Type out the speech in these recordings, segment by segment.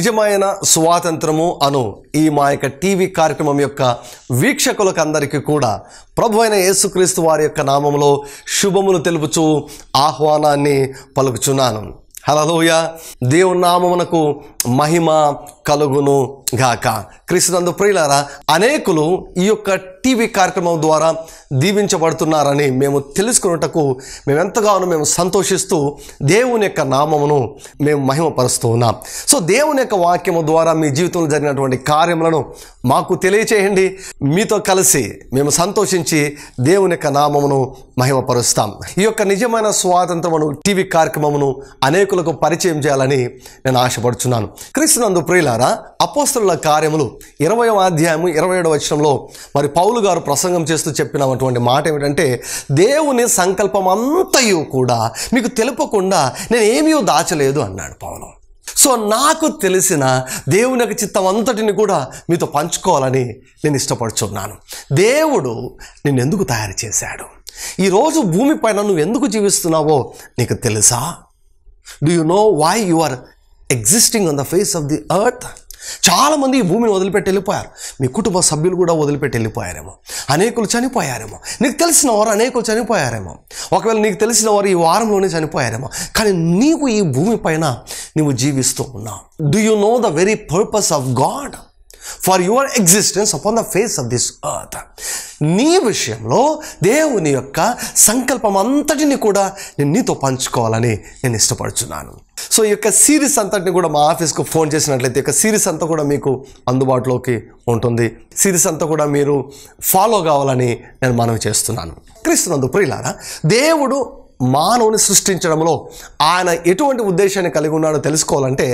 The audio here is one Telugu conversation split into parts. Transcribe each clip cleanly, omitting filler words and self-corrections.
నిజమైన స్వాతంత్రము అను ఈ మా యొక్క టీవీ కార్యక్రమం యొక్క వీక్షకులకు అందరికీ కూడా ప్రభు అయిన యేసుక్రీస్తు వారి యొక్క నామములో శుభములు తెలుపుచు ఆహ్వానాన్ని పలుకుచున్నాను. హల్లెలూయా. దేవుని నామమునకు మహిమ కలుగును గాక. క్రీస్తునందు ప్రియులారా, అనేకులు ఈ యొక్క టీవీ కార్యక్రమం ద్వారా దీవించబడుతున్నారని మేము తెలుసుకున్నటకు మేము సంతోషిస్తూ దేవుని యొక్క నామమును మేము మహిమపరుస్తూ ఉన్నాం. సో దేవుని యొక్క వాక్యము ద్వారా మీ జీవితంలో జరిగినటువంటి కార్యములను మాకు తెలియచేయండి. మీతో కలిసి మేము సంతోషించి దేవుని యొక్క నామమును మహిమపరుస్తాం. ఈ యొక్క నిజమైన స్వాతంత్రమును టీవీ కార్యక్రమమును అనేకులకు పరిచయం చేయాలని నేను ఆశపడుచున్నాను. క్రీస్తునందు ప్రియులారా, అపోస్తలుల కార్యములు 20వ అధ్యాయము 27వ వచనంలో మరి పౌలు గారు ప్రసంగం చేస్తూ చెప్పినటువంటి మాట ఏమిటంటే, దేవుని సంకల్పం అంతయు కూడా మీకు తెలుపకుండా నేను ఏమీ దాచలేదు అన్నాడు పౌలు. సో నాకు తెలిసిన దేవుని యొక్క చిత్తం అంతటిని కూడా మీతో పంచుకోవాలని నేను ఇష్టపడుచున్నాను. దేవుడు నిన్ను ఎందుకు తయారు చేశాడు? ఈరోజు భూమిపైన నువ్వు ఎందుకు జీవిస్తున్నావో నీకు తెలుసా? Do you know why you are existing on the face of the earth? చాలామంది ఈ భూమిని వదిలిపెట్టి వెళ్ళిపోయారు. మీ కుటుంబ సభ్యులు కూడా వదిలిపెట్టి వెళ్ళిపోయారేమో. అనేకులు చనిపోయారేమో. నీకు తెలిసిన వారు అనేకులు చనిపోయారేమో. ఒకవేళ నీకు తెలిసిన వారు ఈ వారంలోనే చనిపోయారేమో. కానీ నీవు ఈ భూమి పైన నీవు జీవిస్తూ ఉన్నావు. Do you know the very purpose of God for your existence upon the face of this earth? నీ విషయంలో దేవుని యొక్క సంకల్పం అంతటిని కూడా నేను నీతో పంచుకోవాలని నేను ఇష్టపడుచున్నాను. సో ఈ యొక్క సిరీస్ అంతటిని కూడా మా ఆఫీస్కు ఫోన్ చేసినట్లయితే ఈ యొక్క సిరీస్ అంతా కూడా మీకు అందుబాటులోకి ఉంటుంది. సిరీస్ అంతా కూడా మీరు ఫాలో కావాలని నేను మనవి చేస్తున్నాను. క్రీస్తునందు ప్రియులారా, దేవుడు మానవుని సృష్టించడంలో ఆయన ఎటువంటి ఉద్దేశాన్ని కలిగి ఉన్నాడో తెలుసుకోవాలంటే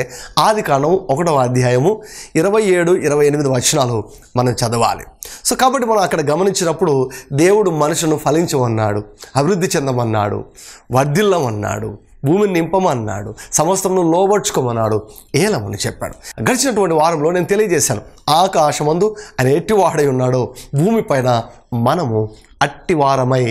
ఆదికాండం 1వ అధ్యాయము 27-28 వచనాలు మనం చదవాలి. సో కాబట్టి మనం అక్కడ గమనించినప్పుడు దేవుడు మనుషులను ఫలించమన్నాడు, అభివృద్ధి చెందమన్నాడు, వర్ధిల్లమన్నాడు, భూమిని నింపమన్నాడు, సమస్తమును లోబర్చుకోమన్నాడు, ఏలమని చెప్పాడు. గడిచినటువంటి వారంలో నేను తెలియజేశాను, ఆకాశమందు ఆయన ఎట్టివాడై ఉన్నాడో భూమిపైన మనము అట్టివారమై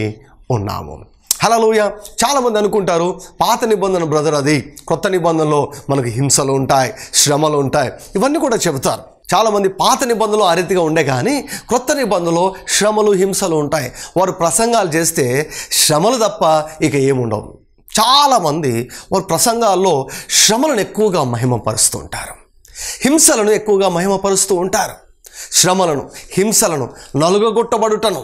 ఉన్నాము. హల్లెలూయా. చాలామంది అనుకుంటారు పాత నిబంధన బ్రదర్ అది, కొత్త నిబంధనలో మనకు హింసలు ఉంటాయి, శ్రమలు ఉంటాయి, ఇవన్నీ కూడా చెబుతారు. చాలామంది పాత నిబంధనలు ఆ రీతిగా ఉండే కానీ క్రొత్త నిబంధనలో శ్రమలు హింసలు ఉంటాయి. వారు ప్రసంగాలు చేస్తే శ్రమలు తప్ప ఇక ఏముండవు. చాలామంది వారి ప్రసంగాల్లో శ్రమలను ఎక్కువగా మహిమపరుస్తూ ఉంటారు, హింసలను ఎక్కువగా మహిమపరుస్తూ ఉంటారు. శ్రమలను, హింసలను, నలుగగొట్టబడుటను,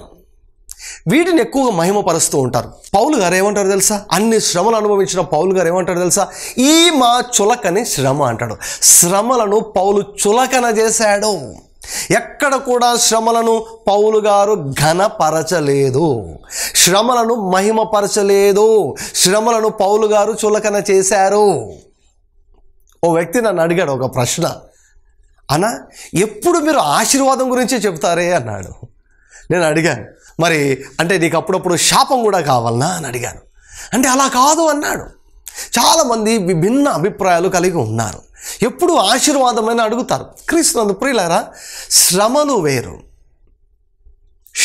వీటిని ఎక్కువగా మహిమపరుస్తూ ఉంటారు. పౌలు గారు ఏమంటారు తెలుసా? అన్ని శ్రమలు అనుభవించిన పౌలు గారు ఏమంటారు తెలుసా? ఈ మా చులకని శ్రమ అంటాడు. శ్రమలను పౌలు చులకన చేశాడు. ఎక్కడ కూడా శ్రమలను పౌలు గారు ఘనపరచలేదు, శ్రమలను మహిమపరచలేదు, శ్రమలను పౌలు గారు చులకన చేశారు. ఓ వ్యక్తి నన్ను అడిగాడు ఒక ప్రశ్న, అన్నా ఎప్పుడు మీరు ఆశీర్వాదం గురించే చెప్తారే అన్నాడు. నేను అడిగాను, మరి అంటే నీకు అప్పుడప్పుడు శాపం కూడా కావాలనా అని అడిగాను. అంటే అలా కాదు అన్నాడు. చాలామంది విభిన్న అభిప్రాయాలు కలిగి ఉన్నారు. ఎప్పుడు ఆశీర్వాదమైన అడుగుతారు. క్రీస్తునందు ప్రియులారా, శ్రమలు వేరు,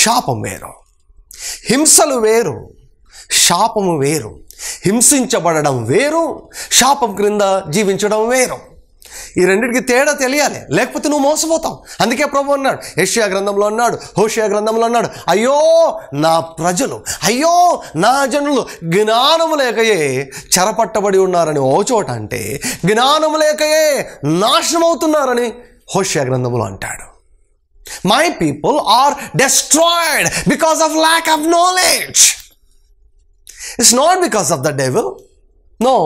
శాపం వేరు. హింసలు వేరు, శాపము వేరు. హింసించబడడం వేరు, శాపం క్రింద జీవించడం వేరు. ఈ రెండింటికి తేడా తెలియాలి, లేకపోతే నువ్వు మోసపోతావు. అందుకే ప్రభు అన్నాడు, యెషయా గ్రంథంలో అన్నాడు, హోషేయ గ్రంథంలో అన్నాడు, అయ్యో నా ప్రజలు, అయ్యో నా జనులు జ్ఞానము లేకయే చెరపట్టబడి ఉన్నారని ఓ చోట అంటే, జ్ఞానము లేకయే నాశనం అవుతున్నారని హోషేయ గ్రంథంలో అంటాడు. My people are destroyed because of lack of knowledge. It's not because of the devil, no,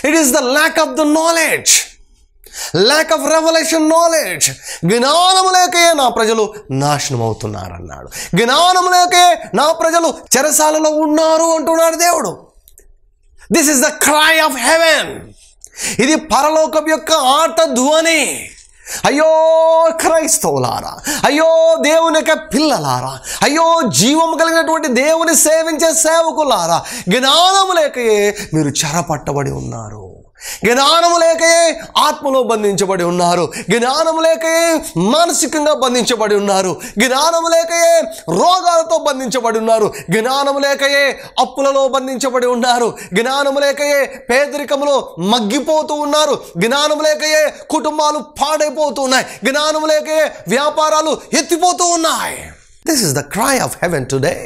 it is the lack of the knowledge, lack of revelation knowledge. జ్ఞానము లేకే నా ప్రజలు నాశనం అవుతున్నారు అన్నాడు. జ్ఞానము లేకే నా ప్రజలు చెరసాలలో ఉన్నారు అంటున్నాడు దేవుడు. This is the cry of haven. ఇది పరలోకం యొక్క ఆట ధ్వని. అయ్యో క్రైస్తవులారా, అయ్యో దేవుని యొక్క పిల్లలారా, అయ్యో జీవం కలిగినటువంటి దేవుని సేవించే సేవకులారా, జ్ఞానము లేకయే మీరు చెరపట్టబడి ఉన్నారు. జ్ఞానము లేకయే ఆత్మలో బంధించబడి ఉన్నారు, జ్ఞానము లేకయే మానసికంగా బంధించబడి ఉన్నారు, జ్ఞానము లేకయే రోగాలతో బంధించబడి ఉన్నారు, జ్ఞానము లేకయే అప్పులలో బంధించబడి ఉన్నారు, జ్ఞానము లేకయే పేదరికములో మగ్గిపోతూ ఉన్నారు, జ్ఞానము లేకయే కుటుంబాలు పాడైపోతూ ఉన్నాయి, జ్ఞానము లేకయే వ్యాపారాలు ఎత్తిపోతూ ఉన్నాయి. This is the cry of haven today.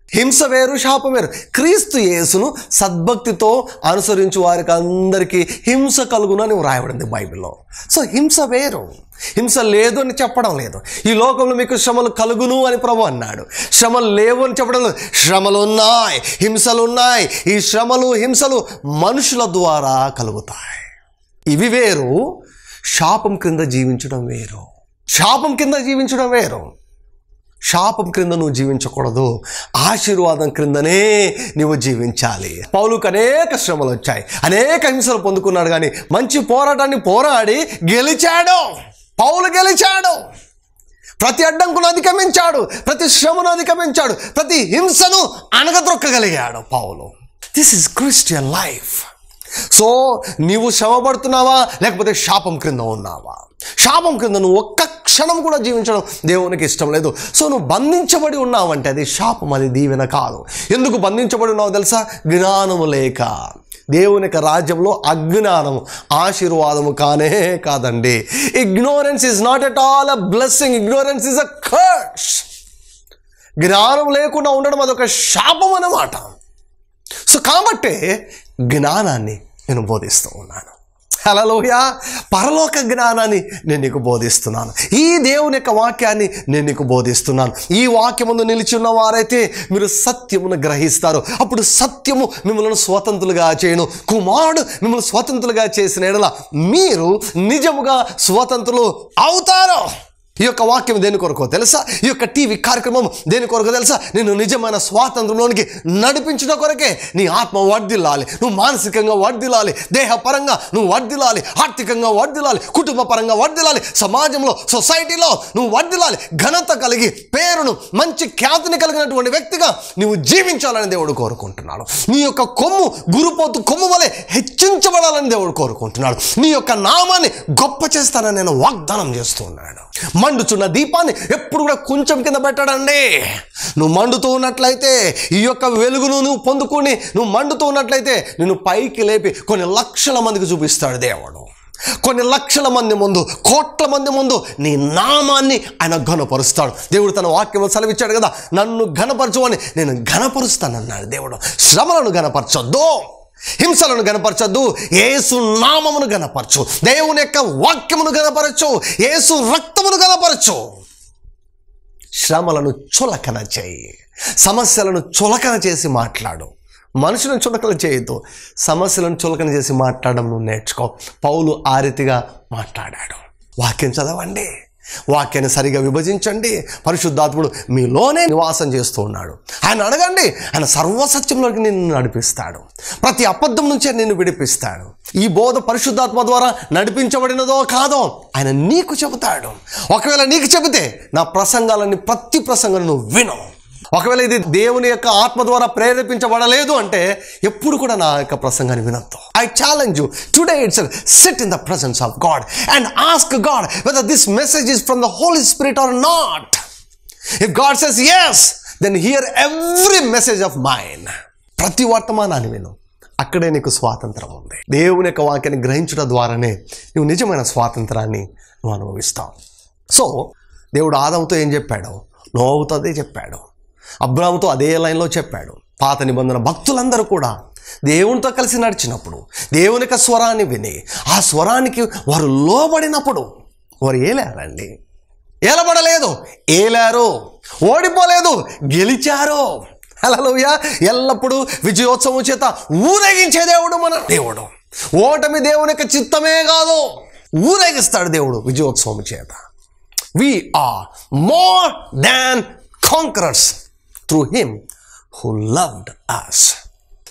హింస వేరు, శాపం వేరు. క్రీస్తు యేసును సద్భక్తితో అనుసరించు వారికి అందరికీ హింస కలుగును అని వ్రాయబడింది బైబిల్లో. సో హింస వేరు, హింస లేదు అని చెప్పడం లేదు. ఈ లోకంలో మీకు శ్రమలు కలుగును అని ప్రభు అన్నాడు. శ్రమలు లేవు అని చెప్పడం లేదు. శ్రమలు ఉన్నాయి, హింసలు ఉన్నాయి. ఈ శ్రమలు హింసలు మనుషుల ద్వారా కలుగుతాయి. ఇవి వేరు, శాపం క్రింద జీవించడం వేరు. శాపం కింద జీవించడం వేరు. శాపం క్రింద నువ్వు జీవించకూడదు, ఆశీర్వాదం క్రిందనే నువ్వు జీవించాలి. పౌలుకు అనేక శ్రమలు వచ్చాయి, అనేక హింసలు పొందుకున్నాడు, కానీ మంచి పోరాటాన్ని పోరాడి గెలిచాడు. పౌలు గెలిచాడు. ప్రతి అడ్డంకును అధిగమించాడు, ప్రతి శ్రమను అధిగమించాడు, ప్రతి హింసను అణగద్రొక్కగలిగాడు పౌలు. This is Christian life. So నీవు శ్రమపడుతున్నావా, లేకపోతే శాపం క్రింద ఉన్నావా? శాపం క్రింద నువ్వు ఒక్క క్షణం కూడా జీవించడం దేవునికి ఇష్టం లేదు. సో నువ్వు బంధించబడి ఉన్నావంటే అది శాపం, అది దీవెన కాదు. ఎందుకు బంధించబడి ఉన్నావో తెలుసా? జ్ఞానము లేక. దేవుని యొక్క రాజ్యంలో అజ్ఞానము ఆశీర్వాదము కానే కాదండి. Ignorance is not at all a blessing, ignorance is a curse. జ్ఞానం లేకుండా ఉండడం అదొక శాపం అన్నమాట. సో కాబట్టి జ్ఞానాన్ని నేను బోధిస్తూ ఉన్నాను. హల్లెలూయా. పరలోక జ్ఞానాన్ని నేను నీకు బోధిస్తున్నాను. ఈ దేవుని యొక్క వాక్యాన్ని నేను నీకు బోధిస్తున్నాను. ఈ వాక్యముందు నిలిచి ఉన్న వారైతే మీరు సత్యమును గ్రహిస్తారు. అప్పుడు సత్యము మిమ్మల్ని స్వతంత్రులుగా చేయను. కుమారుడు మిమ్మల్ని స్వతంత్రులుగా చేసిన ఎడల మీరు నిజముగా స్వతంత్రులు అవుతారు. ఈ యొక్క వాక్యం దేని కొరకో తెలుసా? ఈ యొక్క టీవీ కార్యక్రమం దేని కొరకో తెలుసా? నేను నిజమైన స్వాతంత్రంలోనికి నడిపించిన కొరకే. నీ ఆత్మ వర్ధిల్లాలి, నువ్వు మానసికంగా వర్ధిల్లాలి, దేహపరంగా నువ్వు వర్ధిల్లాలి, ఆర్థికంగా వర్ధిల్లాలి, కుటుంబ పరంగా వర్ధిల్లాలి, సమాజంలో సొసైటీలో నువ్వు వర్ధిల్లాలి, ఘనత కలిగి పేరును మంచి ఖ్యాతిని కలిగినటువంటి వ్యక్తిగా నువ్వు జీవించాలని దేవుడు కోరుకుంటున్నాడు. నీ యొక్క కొమ్ము గురుపోతు కొమ్ము వలె హెచ్చించబడాలని దేవుడు కోరుకుంటున్నాడు. నీ యొక్క నామాన్ని గొప్ప చేస్తానని నేను వాగ్దానం చేస్తున్నాడు. మండుచున్న దీపాన్ని ఎప్పుడు కూడా కొంచెం కింద పెట్టడండి. నువ్వు మండుతూ ఉన్నట్లయితే ఈ యొక్క వెలుగును నువ్వు పొందుకొని నువ్వు మండుతూ ఉన్నట్లయితే నిన్ను పైకి లేపి కొన్ని లక్షల మందికి చూపిస్తాడు దేవుడు. కొన్ని లక్షల మంది ముందు, కోట్ల మంది ముందు నీ నామాన్ని ఆయన ఘనపరుస్తాడు. దేవుడు తన వాక్యంలో సెలవిచ్చాడు కదా, నన్ను ఘనపరచువని నేను ఘనపరుస్తానన్నాడు దేవుడు. శ్రమలను ఘనపరచొద్దు, హింసలను గనపరచొద్దు, యేసు నామమును గనపరచు, దేవుని యొక్క వాక్యమును గనపరచు, యేసు రక్తమును గనపరచు. శ్రమలను చులకన చేయి, సమస్యలను చులకన చేసి మాట్లాడు. మనుషులను చులకన చేయొద్దు, సమస్యలను చులకన చేసి మాట్లాడడం నువ్వు నేర్చుకో. పౌలు ఆ రీతిగా మాట్లాడాడు. వాక్యం చదవండి, వాక్యాన్ని సరిగా విభజించండి. పరిశుద్ధాత్ముడు మీలోనే నివాసం చేస్తూ ఉన్నాడు. ఆయన అడగండి, ఆయన సర్వసత్యంలోకి నిన్ను నడిపిస్తాడు. ప్రతి అబద్ధం నుంచే నిన్ను విడిపిస్తాడు. ఈ బోధ పరిశుద్ధాత్మ ద్వారా నడిపించబడినదో కాదో ఆయన నీకు చెబుతాడు. ఒకవేళ నీకు చెబితే నా ప్రసంగాలన్నీ, ప్రతి ప్రసంగాన్ని నువ్వు విను. ఒకవేళ ఇది దేవుని యొక్క ఆత్మ ద్వారా ప్రేరేపించబడలేదు అంటే ఎప్పుడు కూడా నా యొక్క ప్రసంగాన్ని వినొద్దు. I challenge you today itself, sit in the presence of God and ask God whether this message is from the Holy Spirit or not. If God says yes, then hear every message of mine. ప్రతి వర్తమానాన్ని విను, అక్కడే నీకు స్వాతంత్రం ఉంది. దేవుని యొక్క వాక్యాన్ని గ్రహించడం ద్వారానే నువ్వు నిజమైన స్వాతంత్రాన్ని నువ్వు అనుభవిస్తావు. సో దేవుడు ఆదాముతో ఏం చెప్పాడు? నోవాహుతో అదే చెప్పాడు, అబ్రాహాముతో అదే లైన్లో చెప్పాడు. పాత నిబంధన భక్తులందరూ కూడా దేవునితో కలిసి నడిచినప్పుడు, దేవుని యొక్క స్వరాన్ని విని ఆ స్వరానికి వారు లోబడినప్పుడు వారు ఏలారండి. ఏలబడలేదు, ఏలారు. ఓడిపోలేదు, గెలిచారు. హల్లెలూయా. ఎల్లప్పుడూ విజయోత్సవం చేత ఊరేగించే దేవుడు మన దేవుడు. ఓటమి దేవుని యొక్క చిత్తమే కాదు, ఊరేగిస్తాడు దేవుడు విజయోత్సవం చేత. We are more than conquerors through him who loved us.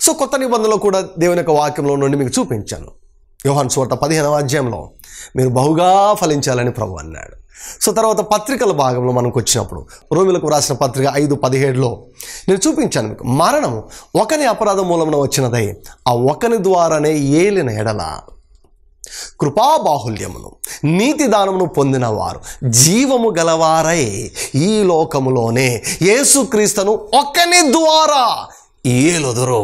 So కొత్త నిబంధనలో కూడా దేవుని యొక్క వాక్యంలో నుండి మీకు చూపించాను. యోహాను సువార్త 15వ అధ్యాయంలో మీరు బహుగా ఫలించాలని ప్రభు అన్నాడు. సో తర్వాత పత్రికల భాగంలో మనకు వచ్చినప్పుడు రోమిలకు రాసిన పత్రిక 5:17లో నేను చూపించాను మీకు, మరణము ఒకని అపరాధం మూలమున వచ్చినదై ఆ ఒకని ద్వారానే ఏలిన ఎడల కృపాబాహుల్యమును నీతి దానమును పొందిన వారు జీవము గలవారై ఈ లోకములోనే యేసుక్రీస్తును ఒకని ద్వారా ఏలుదురు.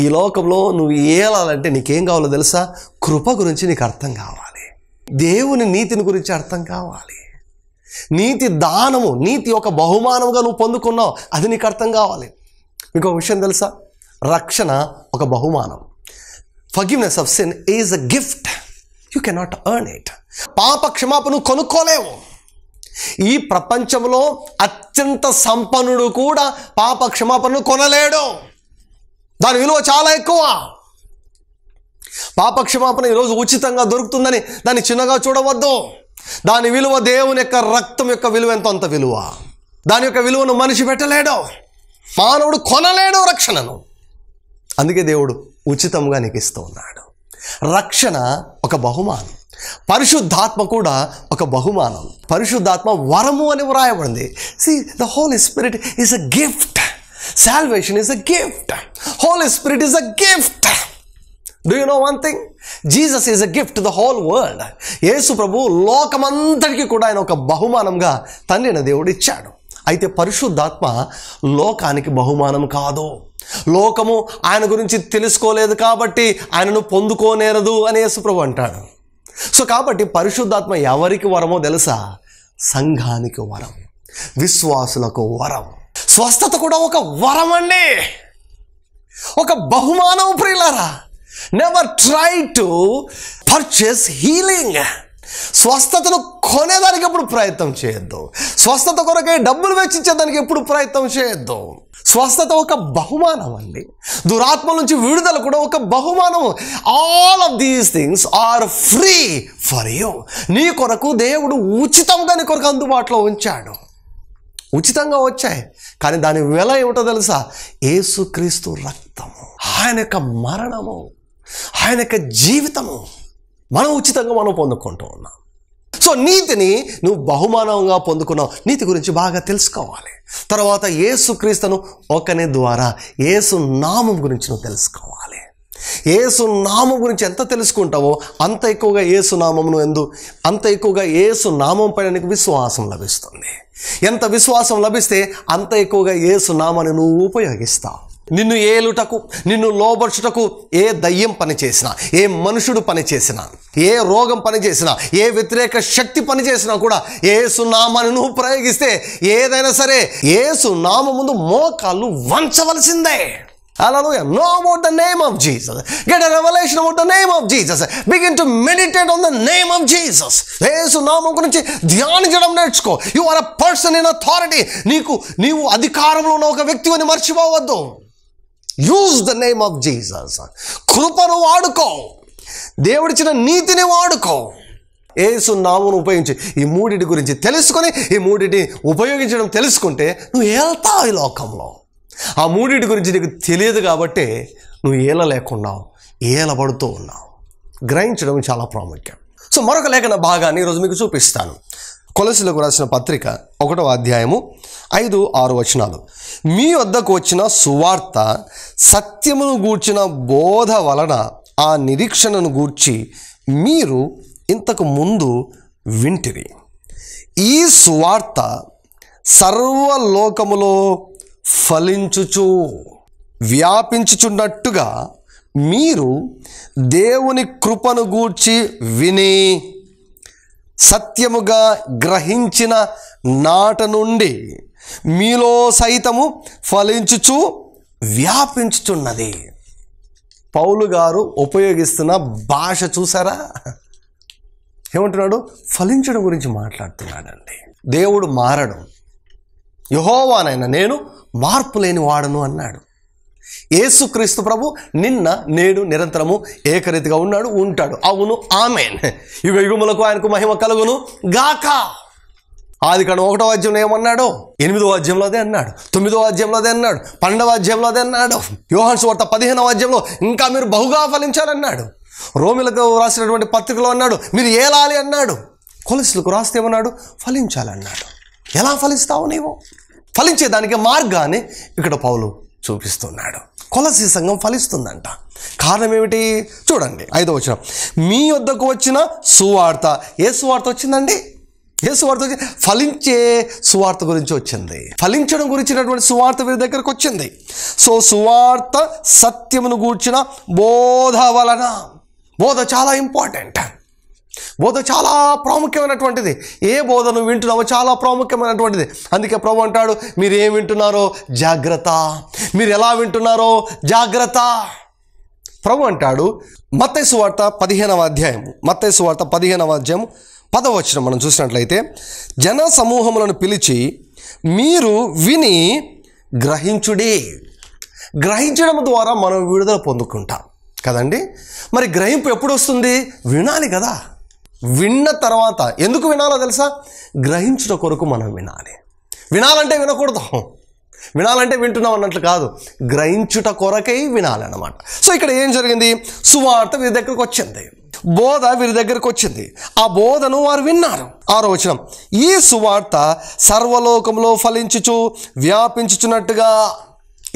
ఈ లోకంలో నువ్వు ఏలాలంటే నీకేం కావాలో తెలుసా? కృప గురించి నీకు అర్థం కావాలి, దేవుని నీతిని గురించి అర్థం కావాలి, నీతి దానము, నీతి ఒక బహుమానముగా నువ్వు పొందుకున్నావు, అది నీకు అర్థం కావాలి. మీకు ఒక విషయం తెలుసా? రక్షణ ఒక బహుమానం. Forgiveness of sin is a gift, you cannot earn it. పాప క్షమాపణ నువ్వు కొనుక్కోలేవు. ఈ ప్రపంచంలో అత్యంత సంపన్నుడు కూడా పాప క్షమాపణను కొనలేడు. దాని విలువ చాలా ఎక్కువ. పాప క్షమాపణ ఈరోజు ఉచితంగా దొరుకుతుందని దాన్ని చిన్నగా చూడవద్దు. దాని విలువ దేవుని యొక్క రక్తం యొక్క విలువ ఎంతో అంత విలువ. దాని యొక్క విలువను మనిషి పెట్టలేడు, మానవుడు కొనలేడు రక్షణను. అందుకే దేవుడు ఉచితంగా నీకు ఇస్తూ ఉన్నాడు. రక్షణ ఒక బహుమానం, పరిశుద్ధాత్మ కూడా ఒక బహుమానం. పరిశుద్ధాత్మ వరము అని వ్రాయబడింది. See, the Holy Spirit is a gift. Salvation is a gift. Holy Spirit is a gift. Do you know one thing? Jesus is a gift to the whole world. యేసు ప్రభు లోకమంతటికి కూడా ఆయన ఒక బహుమానంగా తండ్రి అయిన దేవుడు ఇచ్చాడు. అయితే పరిశుద్ధాత్మ లోకానికి బహుమానం కాదు. లోకము ఆయన గురించి తెలుసుకోలేదు కాబట్టి ఆయనను పొందుకోనేరదు అని యేసు ప్రభు అంటాడు. సో కాబట్టి పరిశుద్ధాత్మ ఎవరికి వరమో తెలుసా? సంఘానికి వరం, విశ్వాసులకు వరం. స్వస్థత కూడా ఒక వరం అండి, ఒక బహుమానం. ప్రియులారా, never try to purchase healing. స్వస్థతను కొనేదానికి ఎప్పుడు ప్రయత్నం చేయొద్దు. స్వస్థత కొరకే డబ్బులు వెచ్చించేదానికి ఎప్పుడు ప్రయత్నం చేయొద్దు. స్వస్థత ఒక బహుమానం అండి. దురాత్మ నుంచి విడుదల కూడా ఒక బహుమానం. All of these things are free for you. నీ కొరకు దేవుడు ఉచితంగా నీ కొరకు అందుబాటులో ఉంచాడు. ఉచితంగా వచ్చాయి, కానీ దాని వెల ఏమిటో తెలుసా? యేసుక్రీస్తు రక్తము, ఆయన యొక్క మరణము, ఆయన యొక్క జీవితము మనం ఉచితంగా మనం పొందుకుంటూ ఉన్నాం. సో నీతిని నువ్వు బహుమానంగా పొందుకున్నావు. నీతి గురించి బాగా తెలుసుకోవాలి. తర్వాత యేసుక్రీస్తును ఒకని ద్వారా, యేసు నామం గురించి నువ్వు తెలుసుకోవాలి. యేసు నామం గురించి ఎంత తెలుసుకుంటావో అంత ఎక్కువగా యేసు నామమును అంత ఎక్కువగా యేసు నామం పైన నీకు విశ్వాసం లభిస్తుంది. ఎంత విశ్వాసం లభిస్తే అంత ఎక్కువగా యేసు నామాన్ని నువ్వు ఉపయోగిస్తావు. నిన్ను ఏలుటకు, నిన్ను లోబర్చుటకు ఏ దయ్యం పని చేసినా, ఏ మనుషుడు పని చేసినా, ఏ రోగం పని చేసినా, ఏ వ్యతిరేక శక్తి పని చేసినా కూడా యేసు నామాన్ని నువ్వు ప్రయోగిస్తే ఏదైనా సరే యేసు నామం ముందు మోకాళ్ళు వంచవలసిందే. Hallelujah. Know about the name of Jesus. Get a revelation about the name of Jesus. Begin to meditate on the name of Jesus. యేసు నామం గురించి ధ్యానించడం నేర్చుకో. You are a person in authority. నీవు అధికారంలో ఉన్న ఒక వ్యక్తి అని మర్చిపోవద్దు. Use the name of Jesus. కృపను వాడుకో, దేవుడిచ్చిన నీతిని వాడుకో. యేసు నామమును ఉపయోగించి ఈ మూడిటి గురించి తెలుసుకొని, ఈ మూడిటి ఉపయోగించడం తెలుసుకుంటే నువ్వు వెళ్తావు ఈ లోకంలో. ఆ మూడిటి గురించి నీకు తెలియదు కాబట్టి నువ్వు ఏలలేకున్నావు, ఏలబడుతూ ఉన్నావు. గ్రహించడం చాలా ప్రాముఖ్యం. సో మరొక లేఖన భాగాన్ని ఈరోజు మీకు చూపిస్తాను. కొలస్సీలకు రాసిన పత్రిక 1వ అధ్యాయము 5-6 వచనాలు. మీ వద్దకు వచ్చిన సువార్త సత్యమును గూర్చిన బోధ వలన ఆ నిరీక్షణను గూర్చి మీరు ఇంతకు ముందు వింటిరి. ఈ సువార్త సర్వలోకములో ఫలించుచు వ్యాపించుచున్నట్టుగా మీరు దేవుని కృపను గూర్చి విని సత్యముగా గ్రహించిన నాట నుండి మీలో సైతము ఫలించుచు వ్యాపించుచున్నది. పౌలు గారు ఉపయోగిస్తున్న భాష చూసారా? ఏమంటున్నాడు? ఫలించడం గురించి మాట్లాడుతున్నాడండి. దేవుడు మారడు. యెహోవానైన నేను మార్పు లేని వాడను అన్నాడు. యేసుక్రీస్తు ప్రభు నిన్న నేడు నిరంతరము ఏకరీతిగా ఉన్నాడు, ఉంటాడు. అవును, ఆమేన్. యుగ యుగములకు ఆయనకు మహిమ కలుగును గాక. ఆదికాండం 1వ అధ్యాయంలో ఏమన్నాడు? 8వ అధ్యాయంలో అదే అన్నాడు, 9వ అధ్యాయంలో అదే అన్నాడు, 12వ అధ్యాయంలో అదే అన్నాడు. యోహాను సువార్త 15వ అధ్యాయంలో ఇంకా మీరు బహుగా ఫలించాలన్నాడు. రోమిలకు రాసినటువంటి పత్రికలో అన్నాడు మీరు ఏలాలి అన్నాడు. కొలస్సీలకు రాస్తే ఏమన్నాడు? ఫలించాలన్నాడు. ఎలా ఫలిస్తావు నీవు? ఫలించేదానికి మార్గాన్ని ఇక్కడ పౌలు చూపిస్తున్నాడు. కొలస్సీ సంఘం ఫలిస్తుందంట. కారణం ఏమిటి? చూడండి 5వ వచనం. మీ వద్దకు వచ్చిన సువార్త. ఏ సువార్త వచ్చిందండి? ఏ సువార్త వచ్చి? ఫలించే సువార్త గురించి వచ్చింది. ఫలించడం గురించినటువంటి సువార్త వీరి దగ్గరకు వచ్చింది. సో సువార్త సత్యమును గూర్చిన బోధ వలన. బోధ చాలా ఇంపార్టెంట్. బోధ చాలా ప్రాముఖ్యమైనటువంటిది. ఏ బోధను వింటున్నావో చాలా ప్రాముఖ్యమైనటువంటిది. అందుకే ప్రభు అంటాడు మీరు ఏం వింటున్నారో జాగ్రత్త, మీరు ఎలా వింటున్నారో జాగ్రత్త. ప్రభు అంటాడు మత్తయి సువార్త 15వ అధ్యాయం, మత్తయి సువార్త 15వ అధ్యాయం 10వ వచనం మనం చూసినట్లయితే, జన సమూహములను పిలిచి మీరు విని గ్రహించుడి. గ్రహించడం ద్వారా మనం విడుదల పొందుకుంటాం కదండి. మరి గ్రహింపు ఎప్పుడు వస్తుంది? వినాలి కదా. విన్న తర్వాత ఎందుకు వినాలో తెలుసా? గ్రహించుట కొరకు మనం వినాలి. వినాలంటే వినకూడదు, వినాలంటే వింటున్నాం అన్నట్లు కాదు, గ్రహించుట కొరకై వినాలన్నమాట. సో ఇక్కడ ఏం జరిగింది? సువార్త వీరి దగ్గరకు వచ్చింది, బోధ వీరి దగ్గరకు వచ్చింది. ఆ బోధను వారు విన్నారు. 6వ వచనం. ఈ సువార్త సర్వలోకంలో ఫలించుచు వ్యాపించుచున్నట్టుగా.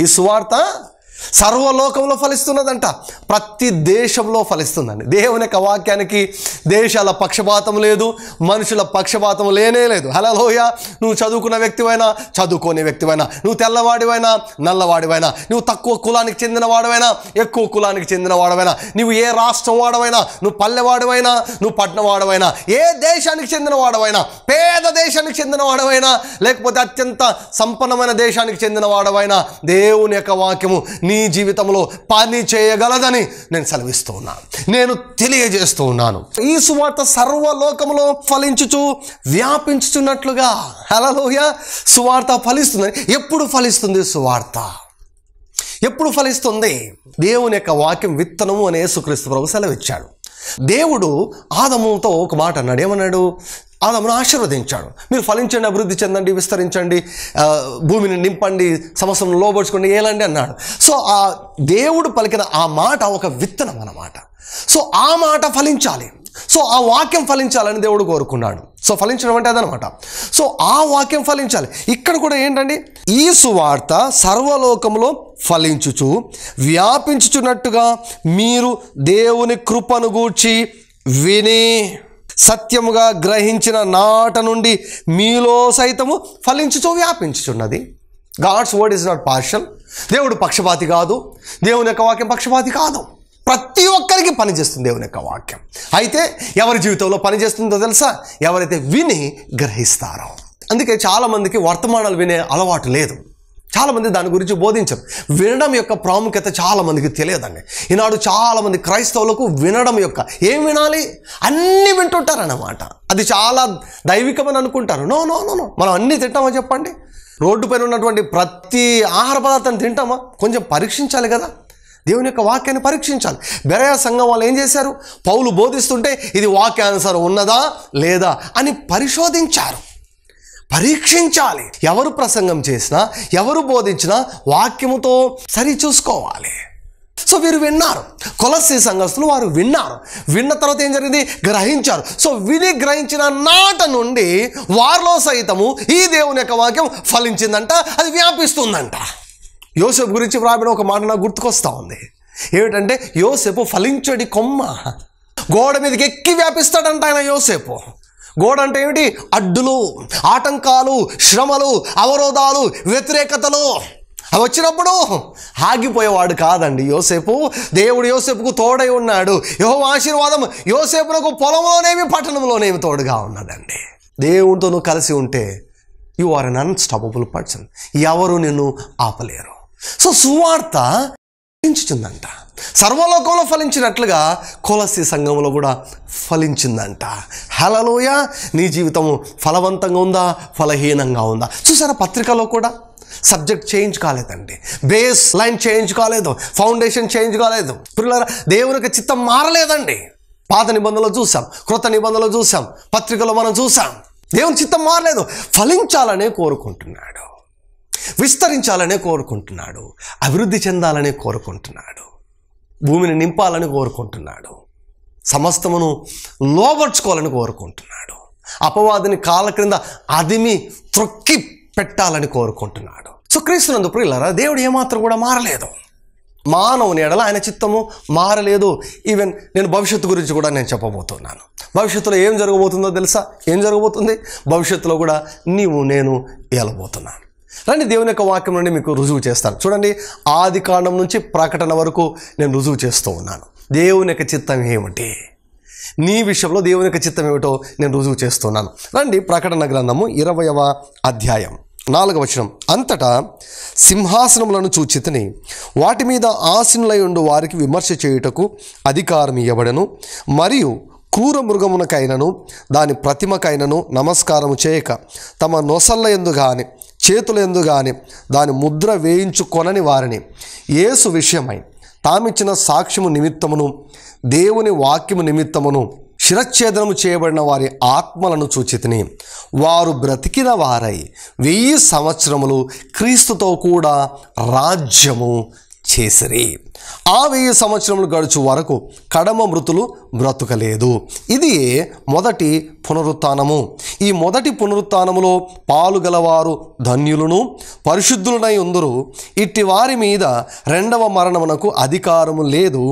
ఈ సువార్త సర్వలోకంలో ఫలిస్తున్నదంట. ప్రతి దేశంలో ఫలిస్తుందండి. దేవుని యొక్క వాక్యానికి దేశాల పక్షపాతం లేదు, మనుషుల పక్షపాతం లేనే లేదు. హల్లెలూయా. నువ్వు చదువుకున్న వ్యక్తివైనా చదువుకోని వ్యక్తివైనా, నువ్వు తెల్లవాడివైనా నల్లవాడివైనా, నువ్వు తక్కువ కులానికి చెందిన వాడవైనా ఎక్కువ కులానికి చెందిన వాడవైనా, నువ్వు ఏ రాష్ట్రం వాడవైనా, నువ్వు పల్లెవాడవైనా నువ్వు పట్టణవాడవైనా, ఏ దేశానికి చెందిన వాడవైనా, పేద దేశానికి చెందిన వాడవైనా, లేకపోతే అత్యంత సంపన్నమైన దేశానికి చెందిన వాడవైనా, దేవుని యొక్క వాక్యము నీ జీవితంలో పని చేయగలదని నేను సెలవిస్తూ ఉన్నాను, నేను తెలియజేస్తూ ఉన్నాను. ఈ సువార్త సర్వలోకంలో ఫలించుచు వ్యాపించుచున్నట్లుగా. హల్లెలూయా. సువార్త ఫలిస్తుంది. ఎప్పుడు ఫలిస్తుంది సువార్త? ఎప్పుడు ఫలిస్తుంది? దేవుని యొక్క వాక్యం విత్తనము అని యేసుక్రీస్తు ప్రభువు సెలవిచ్చాడు. దేవుడు ఆదముతో ఒక మాట అన్నాడు. ఏమన్నాడు? ఆదమును ఆశీర్వదించాడు. మీరు ఫలించండి, అభివృద్ధి చెందండి, విస్తరించండి, భూమిని నింపండి, సమస్యను లోబడుచుకోండి, ఏలండి అన్నాడు. సో ఆ దేవుడు పలికిన ఆ మాట ఒక విత్తనం అన్నమాట. సో ఆ మాట ఫలించాలి. సో ఆ వాక్యం ఫలించాలని దేవుడు కోరుకున్నాడు. సో ఫలించడం అంటే అదనమాట. సో ఆ వాక్యం ఫలించాలి. ఇక్కడ కూడా ఏంటండి? ఈ సువార్త సర్వలోకంలో ఫలించుచు వ్యాపించుచున్నట్టుగా మీరు దేవుని కృపను గూర్చి విని సత్యముగా గ్రహించిన నాట నుండి మీలో సైతము ఫలించుచు వ్యాపించుచున్నది. God's word is not partial. దేవుడు పక్షపాతి కాదు, దేవుని యొక్క వాక్యం పక్షపాతి కాదు. ప్రతి ఒక్కరికి పనిచేస్తుంది దేవుని యొక్క వాక్యం. అయితే ఎవరి జీవితంలో పనిచేస్తుందో తెలుసా? ఎవరైతే విని గ్రహిస్తారో. అందుకే చాలామందికి వర్తమానాలు వినే అలవాటు లేదు. చాలామంది దాని గురించి బోధించరు. వినడం యొక్క ప్రాముఖ్యత చాలామందికి తెలియదండి. ఈనాడు చాలామంది క్రైస్తవులకు వినడం యొక్క ఏం వినాలి? అన్నీ వింటుంటారన్నమాట. అది చాలా దైవికమని అనుకుంటారు. నో నో నో నో మనం అన్నీ తింటామా చెప్పండి? రోడ్డు పైన ఉన్నటువంటి ప్రతి ఆహార పదార్థాన్ని తింటామా? కొంచెం పరీక్షించాలి కదా. దేవుని యొక్క వాక్యాన్ని పరీక్షించాలి. బెరయ సంఘం వాళ్ళు ఏం చేశారు? పౌలు బోధిస్తుంటే ఇది వాక్యానుసారం ఉన్నదా లేదా అని పరిశోధించారు. పరీక్షించాలి. ఎవరు ప్రసంగం చేసినా, ఎవరు బోధించినా వాక్యముతో సరి చూసుకోవాలి. సో వీరు విన్నారు. కొలస్సీ సంఘస్థులు వారు విన్నారు. విన్న తర్వాత ఏం జరిగింది? గ్రహించారు. సో విని గ్రహించిన నాట నుండి వారిలో సైతము ఈ దేవుని యొక్క వాక్యం ఫలించిందంట, అది వ్యాపిస్తుందంట. యోసేపు గురించి వ్రాయబడిన ఒక మాట నాకు గుర్తుకొస్తా ఉంది. ఏమిటంటే యోసేపు ఫలించడి కొమ్మ. గోడ మీదకి ఎక్కి వ్యాపిస్తాడంట ఆయన యోసేపు. గోడ అంటే ఏమిటి? అడ్డులు, ఆటంకాలు, శ్రమలు, అవరోధాలు, వ్యతిరేకతలు అవి వచ్చినప్పుడు ఆగిపోయేవాడు కాదండి యోసేపు. దేవుడు యోసేపుకు తోడై ఉన్నాడు. యెహోవా ఆశీర్వాదం యోసేపునకు పొలంలోనేమి పట్టణంలోనేమి తోడుగా ఉన్నదండి. దేవుడితో నువ్వు కలిసి ఉంటే you are un unstoppable person. ఎవరు నిన్ను ఆపలేరు. సో సువార్త ఫలించుతుందంట. సర్వలోకంలో ఫలించినట్లుగా కొలస్సీ సంఘంలో కూడా ఫలించిందంట. హల్లెలూయా. నీ జీవితం ఫలవంతంగా ఉందా, ఫలహీనంగా ఉందా? చూసారా, పత్రికలో కూడా సబ్జెక్ట్ చేంజ్ కాలేదండి, బేస్ లైన్ చేంజ్ కాలేదు, ఫౌండేషన్ చేంజ్ కాలేదు. పిల్లలారా, దేవునికి చిత్తం మారలేదండి. పాత నిబంధనలో చూసాం, క్రొత్త నిబంధనలో చూసాం, పత్రికలో మనం చూసాం. దేవుని చిత్తం మారలేదు. ఫలించాలనే కోరుకుంటున్నాడు, విస్తరించాలనే కోరుకుంటున్నాడు, అభివృద్ధి చెందాలనే కోరుకుంటున్నాడు, భూమిని నింపాలని కోరుకుంటున్నాడు. సమస్తమును లోబర్చుకోవాలని కోరుకుంటున్నాడు. అపవాదిని కాళ్ళ క్రింద అదిమి త్రొక్కి పెట్టాలని కోరుకుంటున్నాడు. సో క్రీస్తునందు ప్రియులారా, దేవుడు ఏమాత్రం కూడా మారలేదు. మానవుని ఎడల ఆయన చిత్తము మారలేదు. ఈవెన్ నేను భవిష్యత్తు గురించి కూడా నేను చెప్పబోతున్నాను. భవిష్యత్తులో ఏం జరగబోతుందో తెలుసా? ఏం జరగబోతుంది? భవిష్యత్తులో కూడా నీవు నేను ఏలబోతున్నాను. రండి, దేవుని యొక్క వాక్యం నుండి మీకు రుజువు చేస్తాను. చూడండి, ఆది కాండం నుంచి ప్రకటన వరకు నేను రుజువు చేస్తూ ఉన్నాను. దేవుని యొక్క చిత్తం ఏమిటి, నీ విషయంలో దేవుని యొక్క చిత్తం ఏమిటో నేను రుజువు చేస్తున్నాను. రండి, ప్రకటన గ్రంథము 20వ అధ్యాయం 4వ వచనం. అంతటా సింహాసనములను చూచితిని, వాటి మీద ఆసీనులై ఉండు వారికి విమర్శ చేయుటకు అధికారం ఇవ్వబడెను. మరియు క్రూర మృగమునకైనను దాని ప్రతిమకైనను నమస్కారము చేయక తమ నొసళ్ళ యందు గాని చేతుల యందు గాని దాని ముద్ర వేయించుకొనని వారిని యేసు విషయమై తామిచ్చిన సాక్ష్యము నిమిత్తమును దేవుని వాక్యము నిమిత్తమును శిరచ్ఛేదనము చేయబడిన వారి ఆత్మలను చూచితిని. వారు బ్రతికిన వారై 1000 సంవత్సరములు క్రీస్తుతో కూడా రాజ్యము చేసిరి. ఆ 1000 సంవత్సరములు గడుచు వరకు కడమ మృతులు బ్రతుకలేదు. ఇది మొదటి పునరుత్థానము. ఈ మొదటి పునరుత్థానములో పాలుగలవారు ధన్యులను పరిశుద్ధులనై ఉందురు. ఇట్టి వారి మీద రెండవ మరణమునకు అధికారము లేదు.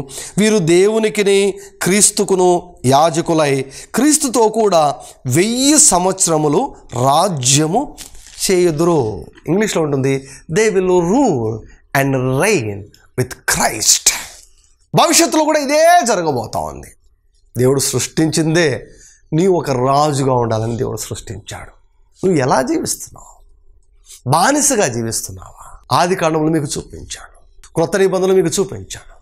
వీరు దేవునికిని క్రీస్తుకును యాజకులై క్రీస్తుతో కూడా 1000 సంవత్సరములు రాజ్యము చేయుదురు. ఇంగ్లీష్లో ఉంటుంది, they will rule and rain with Christ. భవిష్యత్తులో కూడా ఇదే జరగబోతా ఉంది. దేవుడు సృష్టించిందే నీవు ఒక రాజుగా ఉండాలని దేవుడు సృష్టించాడు. నువ్వు ఎలా జీవిస్తున్నావు? బానిసగా జీవిస్తున్నావా? ఆది కాండంలో మీకు చూపించాను, క్రొత్త నిబంధనలు మీకు చూపించాను,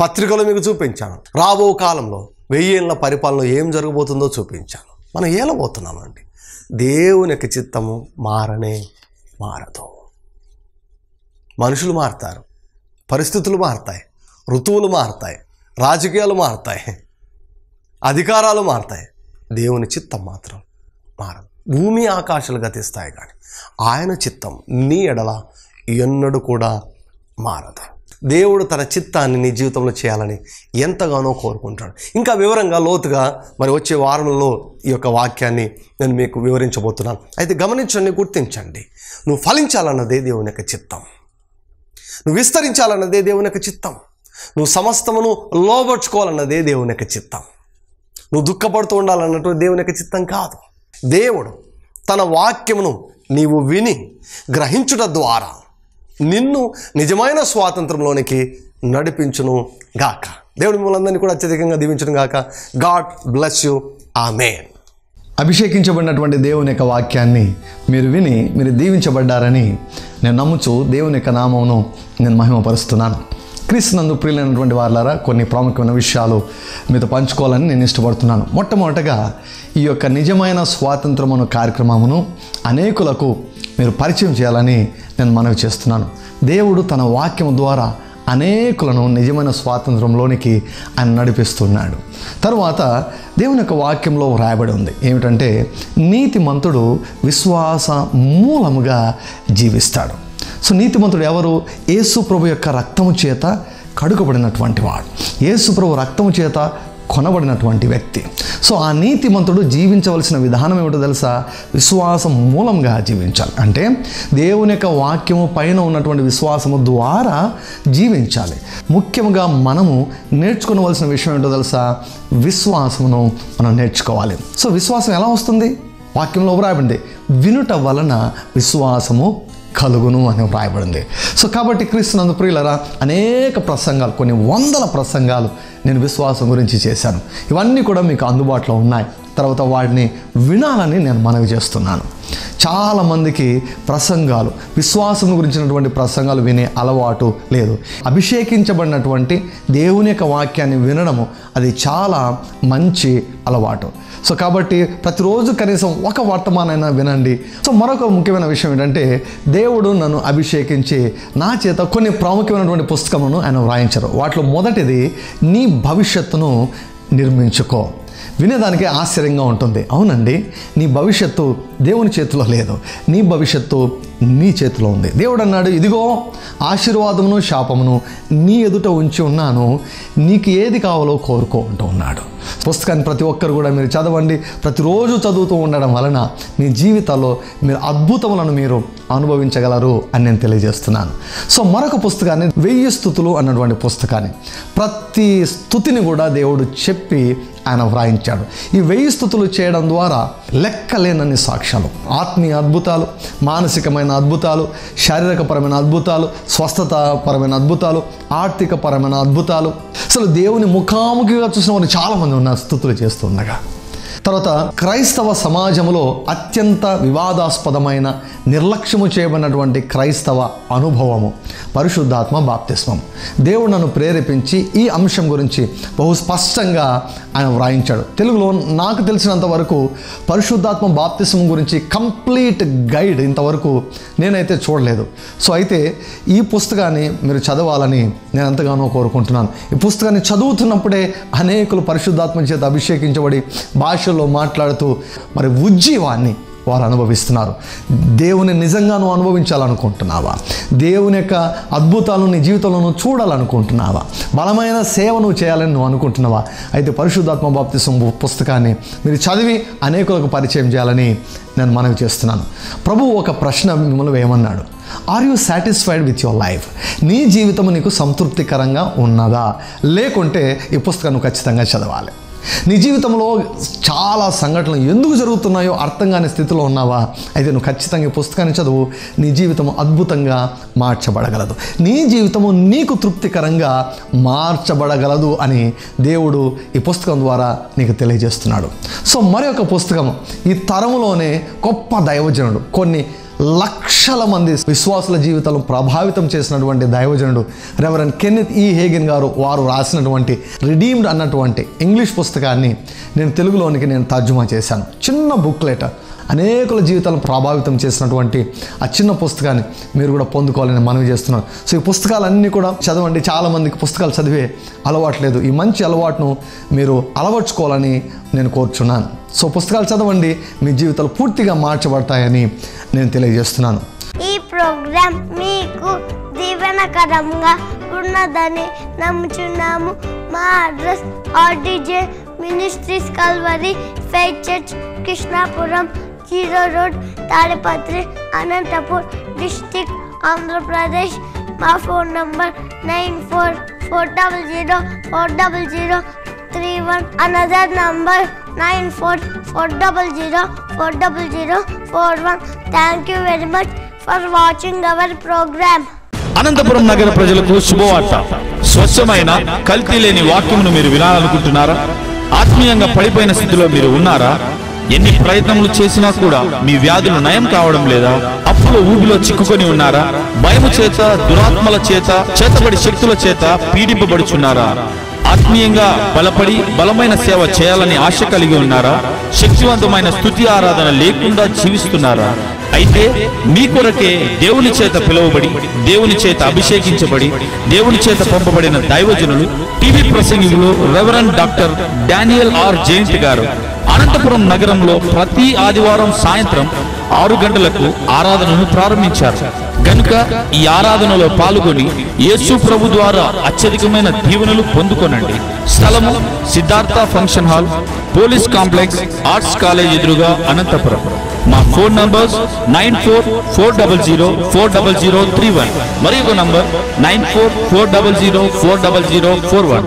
పత్రికలో మీకు చూపించాను. రాబో కాలంలో 1000 ఏళ్ల పరిపాలనలో ఏం జరగబోతుందో చూపించాను. మనం ఏలబోతున్నామండి. దేవుని యొక్క చిత్తము మారనే మారదు. మనుషులు మారుతారు, పరిస్థితులు మారుతాయి, ఋతువులు మారుతాయి, రాజకీయాలు మారుతాయి, అధికారాలు మారుతాయి. దేవుని చిత్తం మాత్రం మారదు. భూమి ఆకాశాలు గతిస్తాయి, కానీ ఆయన చిత్తం నీ ఎడల ఎన్నడూ కూడా మారదు. దేవుడు తన చిత్తాన్ని నీ జీవితంలో చేయాలని ఎంతగానో కోరుకుంటాడు. ఇంకా వివరంగా లోతుగా మరి వచ్చే వారంలో ఈ యొక్క వాక్యాన్ని నేను మీకు వివరించబోతున్నాను. అయితే గమనించండి, గుర్తించండి. నువ్వు ఫలించాలన్నదే దేవుని యొక్క చిత్తం. నువ్వు విస్తరించాలన్నదే దేవుని యొక్క చిత్తం. నువ్వు సమస్తమును లోబర్చుకోవాలన్నదే దేవుని యొక్క చిత్తం. నువ్వు దుఃఖపడుతూ ఉండాలన్నట్టు దేవుని యొక్క చిత్తం కాదు. దేవుడు తన వాక్యమును నీవు విని గ్రహించుట ద్వారా నిన్ను నిజమైన స్వాతంత్రంలోనికి నడిపించును గాక. దేవుడు మిమ్మల్ని కూడా అత్యధికంగా దీవించును గాక. God bless you. ఆమేన్. అభిషేకించబడినటువంటి దేవుని యొక్క వాక్యాన్ని మీరు విని మీరు దీవించబడ్డారని నేను నమ్ముచు దేవుని యొక్క నామమును నేను మహిమపరుస్తున్నాను. క్రీస్తునందు ప్రియులైనటువంటి వారులారా, కొన్ని ప్రాముఖ్యమైన విషయాలు మీతో పంచుకోవాలని నేను ఇష్టపడుతున్నాను. మొట్టమొదటగా ఈ యొక్క నిజమైన స్వాతంత్రమును కార్యక్రమమును అనేకులకు మీరు పరిచయం చేయాలని నేను మనవి చేస్తున్నాను. దేవుడు తన వాక్యం ద్వారా అనేకులను నిజమైన స్వాతంత్రంలోనికి ఆయన నడిపిస్తున్నాడు. తరువాత దేవుని యొక్క వాక్యంలో రాయబడి ఉంది ఏమిటంటే, నీతిమంతుడు విశ్వాస మూలముగా జీవిస్తాడు. సో నీతిమంతుడు ఎవరు? యేసు ప్రభు యొక్క రక్తము చేత కడుగబడినటువంటి వాడు, యేసు ప్రభు రక్తము చేత కొనబడినటువంటి వ్యక్తి. సో ఆ నీతిమంతుడు జీవించవలసిన విధానం ఏమిటో తెలుసా? విశ్వాసం మూలంగా జీవించాలి. అంటే దేవుని యొక్క వాక్యము పైన ఉన్నటువంటి విశ్వాసము ద్వారా జీవించాలి. ముఖ్యంగా మనము నేర్చుకోవలసిన విషయం ఏంటో తెలుసా? విశ్వాసమును మనం నేర్చుకోవాలి. సో విశ్వాసం ఎలా వస్తుంది? వాక్యంలో రాయబడింది, వినుట వలన విశ్వాసము కలుగును అని రాయబడింది. సో కాబట్టి క్రీస్తునందు ప్రియులారా, అనేక ప్రసంగాలు, కొన్ని 100 ప్రసంగాలు నేను విశ్వాసం గురించి చేశాను. ఇవన్నీ కూడా మీకు అందుబాటులో ఉన్నాయి. తర్వాత వాటిని వినాలని నేను మనవి చేస్తున్నాను. చాలామందికి ప్రసంగాలు, విశ్వాసం గురించినటువంటి ప్రసంగాలు వినే అలవాటు లేదు. అభిషేకించబడినటువంటి దేవుని యొక్క వాక్యాన్ని వినడము అది చాలా మంచి అలవాటు. సో కాబట్టి ప్రతిరోజు కనీసం ఒక వర్తమానైనా వినండి. సో మరొక ముఖ్యమైన విషయం ఏంటంటే, దేవుడు నన్ను అభిషేకించి నా చేత కొన్ని ప్రాముఖ్యమైనటువంటి పుస్తకమును ఆయన వ్రాయించారు. వాటిలో మొదటిది నీ భవిష్యత్తును నిర్మించుకో. వినేదానికి ఆశ్చర్యంగా ఉంటుంది. అవునండి, నీ భవిష్యత్తు దేవుని చేతిలో లేదు, నీ భవిష్యత్తు నీ చేతిలో ఉంది. దేవుడు అన్నాడు, ఇదిగో ఆశీర్వాదమును శాపమును నీ ఎదుట ఉంచి ఉన్నాను, నీకు ఏది కావాలో కోరుకో అంటూ ఉన్నాడు. పుస్తకాన్ని ప్రతి ఒక్కరు కూడా మీరు చదవండి. ప్రతిరోజు చదువుతూ ఉండడం వలన మీ జీవితాల్లో మీరు అద్భుతములను మీరు అనుభవించగలరు అని నేను తెలియజేస్తున్నాను. సో మరొక పుస్తకాన్ని 1000 స్తుతులు అన్నటువంటి పుస్తకాన్ని, ప్రతి స్తుతిని కూడా దేవుడు చెప్పి ఆయన వ్రాయించాడు. ఈ 1000 స్తుతులు చేయడం ద్వారా లెక్కలేనన్ని సాక్ష్యాలు, ఆత్మీయ అద్భుతాలు, మానసికమైన అద్భుతాలు, శారీరకపరమైన అద్భుతాలు, స్వస్థతాపరమైన అద్భుతాలు, ఆర్థికపరమైన అద్భుతాలు, అసలు దేవుని ముఖాముఖిగా చూసిన వారు చాలామంది ఉన్నారు స్తుతులు చేస్తుండగా. తర్వాత క్రైస్తవ సమాజంలో అత్యంత వివాదాస్పదమైన, నిర్లక్ష్యము చేయబడినటువంటి క్రైస్తవ అనుభవము పరిశుద్ధాత్మ బాప్తిస్మం. దేవుడు నన్ను ప్రేరేపించి ఈ అంశం గురించి బహు స్పష్టంగా ఆయన వ్రాయించాడు. తెలుగులో నాకు తెలిసినంత వరకు పరిశుద్ధాత్మ బాప్తిస్మం గురించి కంప్లీట్ గైడ్ ఇంతవరకు నేనైతే చూడలేదు. సో అయితే ఈ పుస్తకాన్ని మీరు చదవాలని నేను ఎంతగానో కోరుకుంటున్నాను. ఈ పుస్తకాన్ని చదువుతున్నప్పుడే అనేకులు పరిశుద్ధాత్మ చేత అభిషేకించబడి భాషల్లో మాట్లాడుతూ మరి ఉజ్జీవాన్ని వారు అనుభవిస్తున్నారు. దేవుని నిజంగా నువ్వు అనుభవించాలనుకుంటున్నావా? దేవుని యొక్క అద్భుతాలను నీ జీవితంలో నువ్వు చూడాలనుకుంటున్నావా? బలమైన సేవ నువ్వు చేయాలని నువ్వు అనుకుంటున్నావా? అయితే పరిశుద్ధాత్మ బాప్తిసం పుస్తకాన్ని మీరు చదివి అనేకులకు పరిచయం చేయాలని నేను మనవి చేస్తున్నాను. ప్రభువు ఒక ప్రశ్న మిమ్మల్ని వేయమన్నాడు. Are you satisfied with your life? నీ జీవితం నీకు సంతృప్తికరంగా ఉన్నదా? లేకుంటే ఈ పుస్తకాన్ని ఖచ్చితంగా చదవాలి. నీ జీవితంలో చాలా సంఘటనలు ఎందుకు జరుగుతున్నాయో అర్థం కాని స్థితిలో ఉన్నావా? అయితే నువ్వు ఖచ్చితంగా ఈ పుస్తకాన్ని చదువు. నీ జీవితం అద్భుతంగా మార్చబడగలదు. నీ జీవితము నీకు తృప్తికరంగా మార్చబడగలదు అని దేవుడు ఈ పుస్తకం ద్వారా నీకు తెలియజేస్తున్నాడు. సో మరి ఒక పుస్తకం, ఈ తరములోనే గొప్ప దైవజనుడు, కొన్ని లక్షల మంది విశ్వాసుల జీవితాలను ప్రభావితం చేసినటువంటి దైవజనుడు రెవరెండ్ కెన్నెత్ ఈ హేగెన్ గారు వారు రాసినటువంటి రిడీమ్డ్ అన్నటువంటి ఇంగ్లీష్ పుస్తకాన్ని నేను తెలుగులోనికి తర్జుమా చేశాను. చిన్న బుక్లెట్, అనేకుల జీవితాలను ప్రభావితం చేసినటువంటి ఆ చిన్న పుస్తకాన్ని మీరు కూడా పొందుకోవాలని మనవి చేస్తున్నాను. సో ఈ పుస్తకాలన్నీ కూడా చదవండి. చాలామందికి పుస్తకాలు చదివే అలవాట్లేదు. ఈ మంచి అలవాటును మీరు అలవర్చుకోవాలని నేను కోరుచున్నాను. సో పుస్తకాలు చదవండి, మీ జీవితాలు పూర్తిగా మార్చబడతాయని నేను తెలియజేస్తున్నాను. ఈ ప్రోగ్రాం మీకు దీవెనకరంగా ఉన్నదని నమ్ముచున్నాము. మా address RDJ ministries Calvary faith church, Krishnapuram, 0 road, Tadipatri, Anantapur district, Andhra Pradesh. మా phone number 9440040031. Another number 9440040041. Thank you very much for watching our program. Anantapuram నగర ప్రజలకు శుభవార్త. స్వచ్ఛమైన కల్తీ లేని వాక్యమును మీరు వినాలనుకుంటున్నారా? ఆత్మీయంగా పడిపోయిన స్థితిలో మీరు ఉన్నారా? ఎన్ని ప్రయత్నములు చేసినా కూడా మీ వ్యాధులు నయం కావడం లేదా? అప్పుల ఊబిలో చిక్కుకొని ఉన్నారా? భయము చేత, దురాత్మల చేత, చేతబడి శక్తుల చేత పీడింపబడుచున్నారా? ఆత్మీయంగా బలపడి బలమైన సేవ చేయాలని ఆశ కలిగి ఉన్నారా? శక్తివంతమైన స్తుతి ఆరాధన లేకుండా జీవిస్తున్నారా? అయితే మీ కొరకే దేవుని చేత పిలువబడి, దేవుని చేత అభిషేకించబడి, దేవుని చేత పంపబడిన దైవజనులు, టీవీ ప్రసంగికులు reverend doctor Daniel R Jayant గారు అనంతపురం నగరంలో ప్రతి ఆదివారం సాయంత్రం 6 గంటలకు ఆరాధనను ప్రారంభించారు. కనుక ఈ ఆరాధనలో పాల్గొని యేసు ప్రభు ద్వారా అత్యధికమైన దీవెనలు పొందుకొనండి. స్థలము Siddhartha function hall, police complex, arts college ఎదురుగా, అనంతపురం. మా ఫోన్ నంబర్స్ 9440040031 మరియు నంబర్ 9440040041.